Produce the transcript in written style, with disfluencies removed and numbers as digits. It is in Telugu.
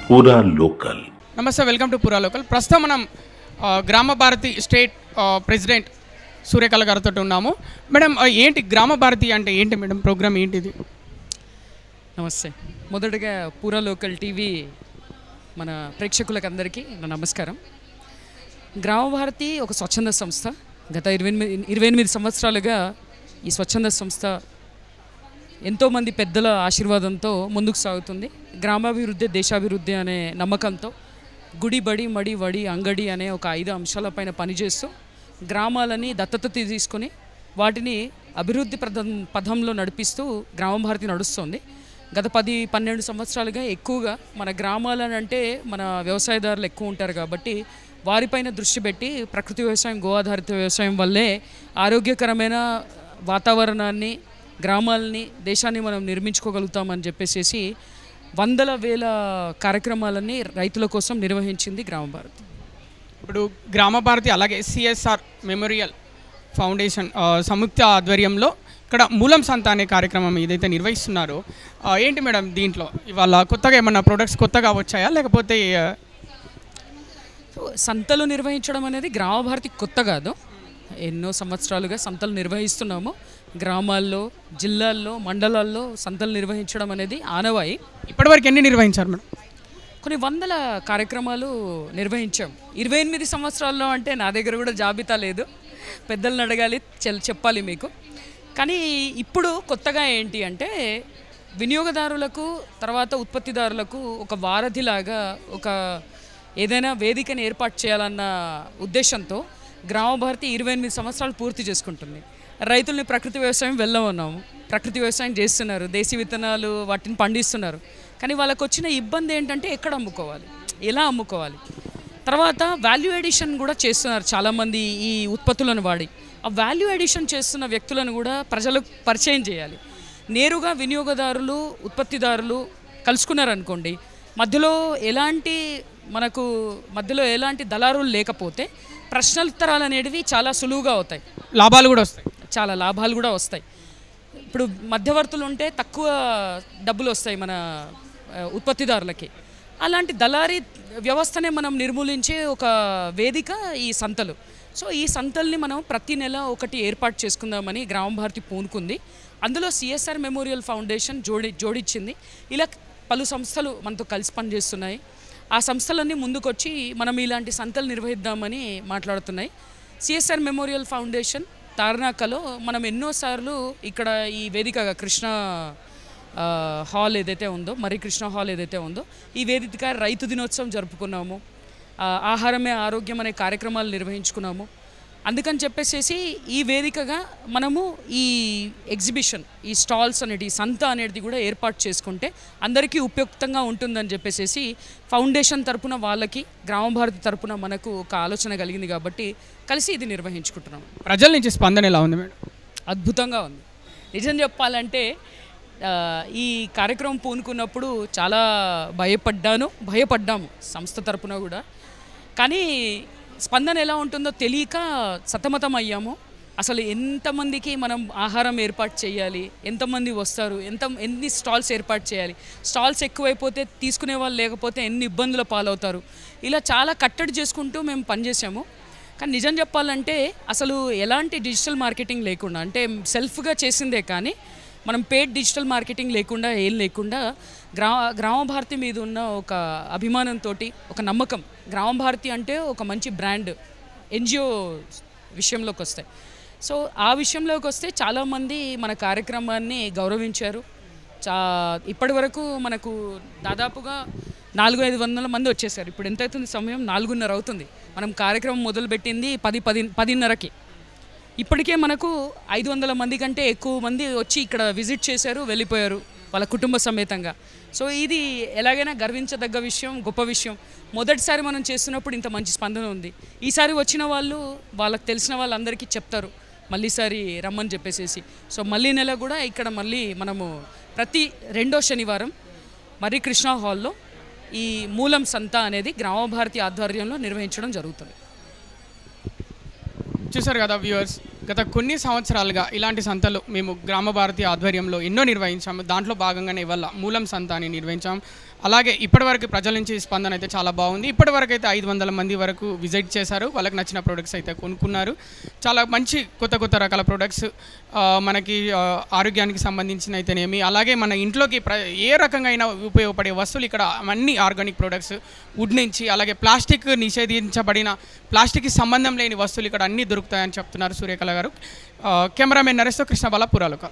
పూరా లోకల్. నమస్తే, వెల్కమ్ టు పూరా లోకల్. ప్రస్తుతం మనం గ్రామ భారతి స్టేట్ ప్రెసిడెంట్ సూర్యకళ గారితో ఉన్నాము. మేడం, ఏంటి గ్రామ భారతి అంటే ఏంటి మేడం? ప్రోగ్రామ్ ఏంటిది? నమస్తే. మొదటగా పూరా లోకల్ టీవీ మన ప్రేక్షకులకు అందరికీ నా నమస్కారం. గ్రామ భారతి ఒక స్వచ్ఛంద సంస్థ. గత 28 సంవత్సరాలుగా ఈ స్వచ్ఛంద సంస్థ ఎంతోమంది పెద్దల ఆశీర్వాదంతో ముందుకు సాగుతుంది. గ్రామాభివృద్ధి దేశాభివృద్ధి అనే నమ్మకంతో గుడి బడి మడి వడి అంగడి అనే ఒక 5 అంశాలపైన పనిచేస్తూ గ్రామాలని దత్తత తీసుకొని వాటిని అభివృద్ధి పథంలో నడిపిస్తూ గ్రామ భారతి నడుస్తుంది. గత 10-12 సంవత్సరాలుగా ఎక్కువగా మన గ్రామాలని అంటే మన వ్యవసాయదారులు ఎక్కువ ఉంటారు కాబట్టి వారిపైన దృష్టి పెట్టి ప్రకృతి వ్యవసాయం, గో ఆధారిత వ్యవసాయం వల్లే ఆరోగ్యకరమైన వాతావరణాన్ని, గ్రామాలని, దేశాన్ని మనం నిర్మించుకోగలుగుతామని చెప్పేసి వందల వేల కార్యక్రమాలని రైతుల కోసం నిర్వహించింది గ్రామ భారతి. ఇప్పుడు గ్రామ భారతి అలాగే సిఎస్ఆర్ మెమోరియల్ ఫౌండేషన్ సంయుక్త ఆధ్వర్యంలో ఇక్కడ మూలం సంత అనే కార్యక్రమం ఏదైతే నిర్వహిస్తున్నారో ఏంటి మేడం దీంట్లో ఇవాళ కొత్తగా ఏమన్నా ప్రొడక్ట్స్ కొత్తగా వచ్చాయా లేకపోతే? సంతలు నిర్వహించడం అనేది గ్రామ భారతి కొత్త కాదు. ఎన్నో సంవత్సరాలుగా సంతలు నిర్వహిస్తున్నాము. గ్రామాల్లో, జిల్లాల్లో, మండలాల్లో సంతలు నిర్వహించడం అనేది ఆనవాయి. ఇప్పటివరకు ఎన్ని నిర్వహించారు మేడం? కొన్ని వందల కార్యక్రమాలు నిర్వహించాం. 28 సంవత్సరాల్లో అంటే నా దగ్గర కూడా జాబితా లేదు, పెద్దలను అడగాలి, చెప్పాలి మీకు. కానీ ఇప్పుడు కొత్తగా ఏంటి అంటే వినియోగదారులకు, తర్వాత ఉత్పత్తిదారులకు ఒక వారధిలాగా ఒక ఏదైనా వేదికను ఏర్పాటు చేయాలన్న ఉద్దేశంతో గ్రామ భారతి 28 సంవత్సరాలు పూర్తి చేసుకుంటుంది. రైతుల్ని ప్రకృతి వ్యవసాయం వెళ్ళమన్నాము, ప్రకృతి వ్యవసాయం చేస్తున్నారు, దేశీ విత్తనాలు వాటిని పండిస్తున్నారు. కానీ వాళ్ళకు వచ్చిన ఇబ్బంది ఏంటంటే ఎక్కడ అమ్ముకోవాలి, ఎలా అమ్ముకోవాలి. తర్వాత వాల్యూ ఎడిషన్ కూడా చేస్తున్నారు చాలామంది ఈ ఉత్పత్తులను వాడి. ఆ వాల్యూ ఎడిషన్ చేస్తున్న వ్యక్తులను కూడా ప్రజలకు పరిచయం చేయాలి. నేరుగా వినియోగదారులు, ఉత్పత్తిదారులు కలుసుకున్నారనుకోండి, మధ్యలో ఎలాంటి దళారులు లేకపోతే ప్రశ్నోత్తరాలు అనేవి చాలా సులువుగా అవుతాయి, చాలా లాభాలు కూడా వస్తాయి. ఇప్పుడు మధ్యవర్తులు ఉంటే తక్కువ డబ్బులు వస్తాయి మన ఉత్పత్తిదారులకి. అలాంటి దళారీ వ్యవస్థనే మనం నిర్మూలించే ఒక వేదిక ఈ సంతలు. సో ఈ సంతల్ని మనం ప్రతి నెల ఒకటి ఏర్పాటు చేసుకుందామని గ్రామ భారతి పూనుకుంది. అందులో సిఎస్ఆర్ మెమోరియల్ ఫౌండేషన్ జోడించింది. ఇలా పలు సంస్థలు మనతో కలిసి పనిచేస్తున్నాయి. ఆ సంస్థలన్నీ ముందుకొచ్చి మనం ఇలాంటి సంతలు నిర్వహిద్దామని మాట్లాడుతున్నాయి. సిఎస్ఆర్ మెమోరియల్ ఫౌండేషన్ తార్నాకలో మనం ఎన్నోసార్లు ఇక్కడ ఈ వేదికగా కృష్ణా హాల్ ఏదైతే ఉందో, కృష్ణ హాల్ ఏదైతే ఉందో, ఈ వేదిక రైతు దినోత్సవం జరుపుకున్నాము. ఆహారమే ఆరోగ్యం అనే కార్యక్రమాలు నిర్వహించుకున్నాము. అందుకని చెప్పేసి ఈ వేదికగా మనము ఈ ఎగ్జిబిషన్, ఈ స్టాల్స్ అనేది, ఈ సంత అనేది కూడా ఏర్పాటు చేసుకుంటే అందరికీ ఉపయుక్తంగా ఉంటుందని చెప్పేసి ఫౌండేషన్ తరపున వాళ్ళకి, గ్రామ భారతి తరపున మనకు ఒక ఆలోచన కలిగింది కాబట్టి కలిసి ఇది నిర్వహించుకుంటున్నాం. ప్రజల నుంచి స్పందన ఎలా ఉంది మేడం? అద్భుతంగా ఉంది. నిజం చెప్పాలంటే ఈ కార్యక్రమం పూనుకున్నప్పుడు చాలా భయపడ్డాము సంస్థ తరపున కూడా. కానీ స్పందన ఎలా ఉంటుందో తెలియక సతమతం అయ్యాము. అసలు ఎంతమందికి మనం ఆహారం ఏర్పాటు చేయాలి, ఎంతమంది వస్తారు, ఎన్ని స్టాల్స్ ఏర్పాటు చేయాలి, స్టాల్స్ ఎక్కువైపోతే తీసుకునే వాళ్ళు లేకపోతే ఎన్ని ఇబ్బందుల పాలవుతారు, ఇలా చాలా కట్టడి చేసుకుంటూ మేము పనిచేసాము. కానీ నిజం చెప్పాలంటే అసలు ఎలాంటి డిజిటల్ మార్కెటింగ్ లేకుండా, అంటే సెల్ఫ్గా చేసిందే కానీ మనం పేడ్ డిజిటల్ మార్కెటింగ్ లేకుండా, ఏం లేకుండా గ్రామ భారతి మీద ఉన్న ఒక అభిమానంతో, ఒక నమ్మకం, గ్రామ భారతి అంటే ఒక మంచి బ్రాండ్, ఎన్జిఓ విషయంలోకి వస్తాయి. సో ఆ విషయంలోకి వస్తే చాలామంది మన కార్యక్రమాన్ని గౌరవించారు. ఇప్పటి వరకు మనకు దాదాపుగా 400-500 మంది వచ్చేసారు. ఇప్పుడు ఎంత అవుతుంది సమయం? 4:30 అవుతుంది. మనం కార్యక్రమం మొదలుపెట్టింది 10-10:30కి. ఇప్పటికే మనకు 500 మంది కంటే ఎక్కువ మంది వచ్చి ఇక్కడ విజిట్ చేశారు, వెళ్ళిపోయారు వాళ్ళ కుటుంబ సమేతంగా. సో ఇది ఎలాగైనా గర్వించదగ్గ విషయం, గొప్ప విషయం. మొదటిసారి మనం చేస్తున్నప్పుడు ఇంత మంచి స్పందన ఉంది. ఈసారి వచ్చిన వాళ్ళు వాళ్ళకి తెలిసిన వాళ్ళందరికీ చెప్తారు మళ్ళీసారి రమ్మని చెప్పేసి. సో మళ్ళీ నెల కూడా ఇక్కడ మళ్ళీ మనము ప్రతి 2వ శనివారం కృష్ణ హాల్లో ఈ మూలం సంత అనేది గ్రామ భారతి ఆధ్వర్యంలో నిర్వహించడం జరుగుతుంది. చూసారు కదా వ్యూవర్స్, గత కొన్ని సంవత్సరాలుగా ఇలాంటి సంతలు మేము గ్రామ భారతి ఆధ్వర్యంలో ఎన్నో నిర్వహించాము. దాంట్లో భాగంగానే ఇవాళ మూలం సంత అని నిర్వహించాం. అలాగే ఇప్పటివరకు ప్రజల నుంచి స్పందన అయితే చాలా బాగుంది. ఇప్పటివరకు అయితే 500 మంది వరకు విజిట్ చేశారు. వాళ్ళకి నచ్చిన ప్రొడక్ట్స్ అయితే కొనుక్కున్నారు. చాలా మంచి కొత్త రకాల ప్రొడక్ట్స్ మనకి ఆరోగ్యానికి సంబంధించిన అయితేనేమి, అలాగే మన ఇంట్లోకి ఏ రకంగా అయినా ఉపయోగపడే వస్తువులు ఇక్కడ అన్ని ఆర్గానిక్ ప్రొడక్ట్స్, వుడ్ నుంచి అలాగే ప్లాస్టిక్ నిషేధించబడిన ప్లాస్టిక్కి సంబంధం లేని వస్తువులు ఇక్కడ అన్నీ దొరుకుతాయని చెప్తున్నారు సూర్యకళ గారు. కెమెరామెన్ నరేష్తో కృష్ణ బాల పురాలుక.